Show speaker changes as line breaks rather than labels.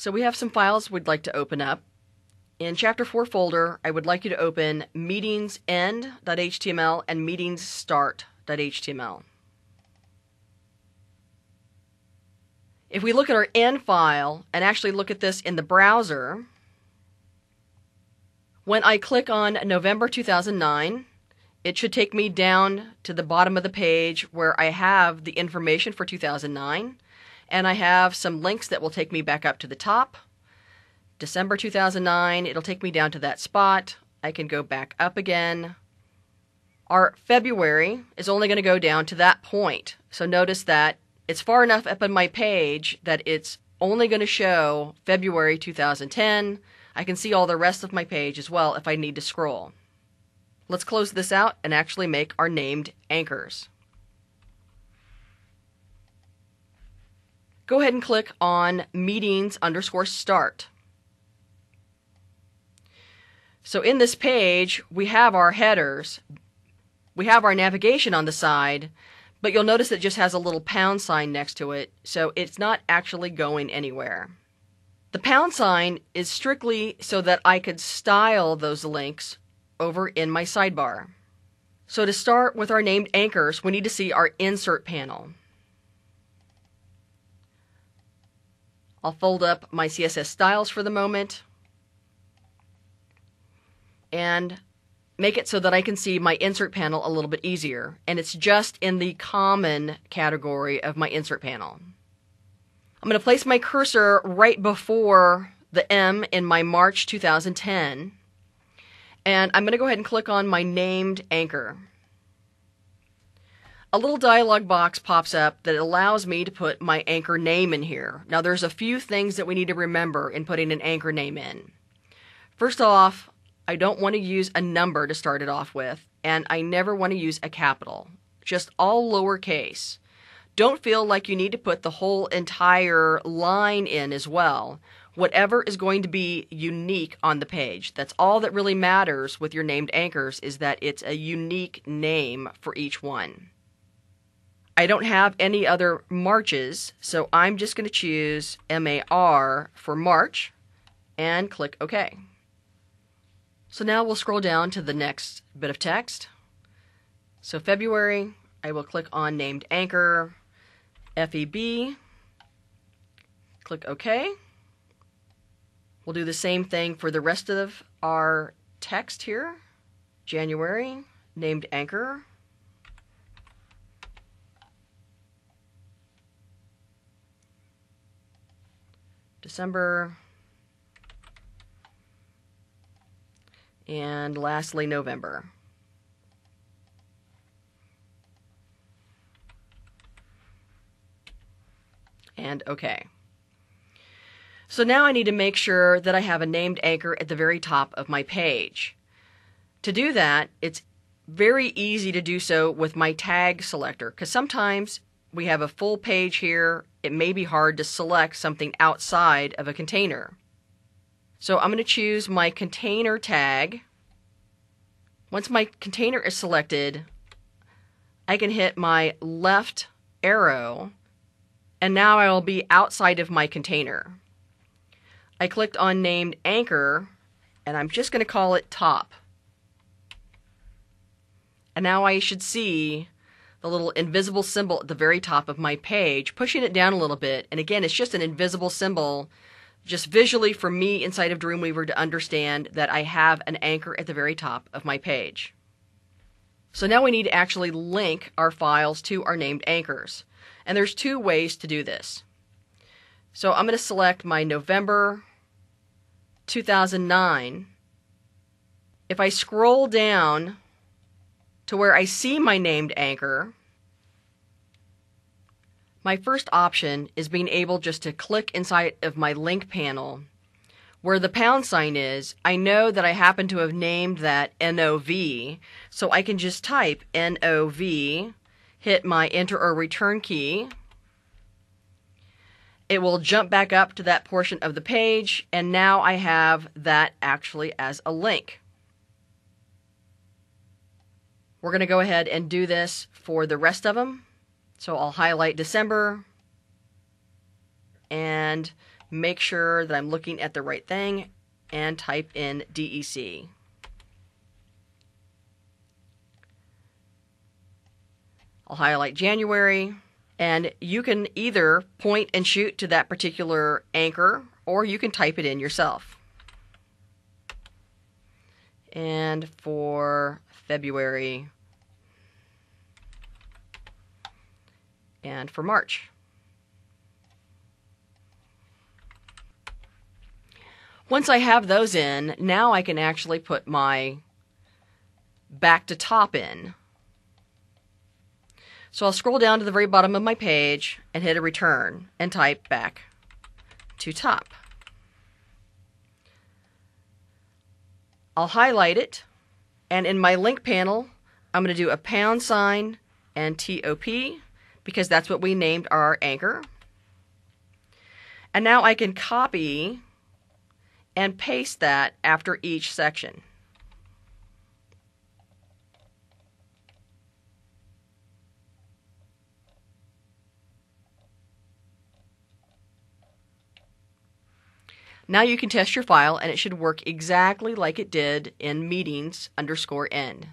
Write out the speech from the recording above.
So we have some files we'd like to open up. In Chapter 4 folder, I would like you to open meetingsend.html and meetingsstart.html. If we look at our end file and actually look at this in the browser, when I click on November 2009, it should take me down to the bottom of the page where I have the information for 2009, and I have some links that will take me back up to the top. December 2009, it'll take me down to that spot. I can go back up again. Our February is only going to go down to that point. So notice that it's far enough up on my page that it's only going to show February 2010. I can see all the rest of my page as well if I need to scroll. Let's close this out and actually make our named anchors. Go ahead and click on meetings_start. So in this page, we have our headers, we have our navigation on the side, but you'll notice it just has a little pound sign next to it, so it's not actually going anywhere. The pound sign is strictly so that I could style those links over in my sidebar. So to start with our named anchors, we need to see our insert panel. I'll fold up my CSS styles for the moment and make it so that I can see my insert panel a little bit easier, and it's just in the common category of my insert panel. I'm going to place my cursor right before the M in my March 2010, and I'm going to go ahead and click on my named anchor. A little dialog box pops up that allows me to put my anchor name in here. Now there's a few things that we need to remember in putting an anchor name in. First off, I don't want to use a number to start it off with, and I never want to use a capital. Just all lowercase. Don't feel like you need to put the whole entire line in as well. Whatever is going to be unique on the page. That's all that really matters with your named anchors, is that it's a unique name for each one. I don't have any other Marches, so I'm just going to choose MAR for March and click OK. So now we'll scroll down to the next bit of text. So February, I will click on named anchor, FEB, click OK. We'll do the same thing for the rest of our text here. January, named anchor. December. And lastly, November. And OK. So now I need to make sure that I have a named anchor at the very top of my page. To do that, it's very easy to do so with my tag selector, because sometimes we have a full page here. It may be hard to select something outside of a container. So I'm going to choose my container tag. Once my container is selected, I can hit my left arrow, and now I will be outside of my container. I clicked on named anchor, and I'm just going to call it top. And now I should see the little invisible symbol at the very top of my page, pushing it down a little bit. And again, it's just an invisible symbol, just visually for me inside of Dreamweaver to understand that I have an anchor at the very top of my page. So now we need to actually link our files to our named anchors. And there's two ways to do this. So I'm going to select my November 2009. If I scroll down to where I see my named anchor, my first option is being able just to click inside of my link panel. Where the pound sign is, I know that I happen to have named that NOV, so I can just type NOV, hit my enter or return key. It will jump back up to that portion of the page, and now I have that actually as a link. We're going to go ahead and do this for the rest of them. So I'll highlight December and make sure that I'm looking at the right thing, and type in DEC. I'll highlight January, and you can either point and shoot to that particular anchor, or you can type it in yourself. And for February and for March. Once I have those in, now I can actually put my back to top in. So I'll scroll down to the very bottom of my page and hit a return and type back to top. I'll highlight it, and in my link panel, I'm going to do a # and TOP because that's what we named our anchor. And now I can copy and paste that after each section. Now you can test your file, and it should work exactly like it did in meetings_n.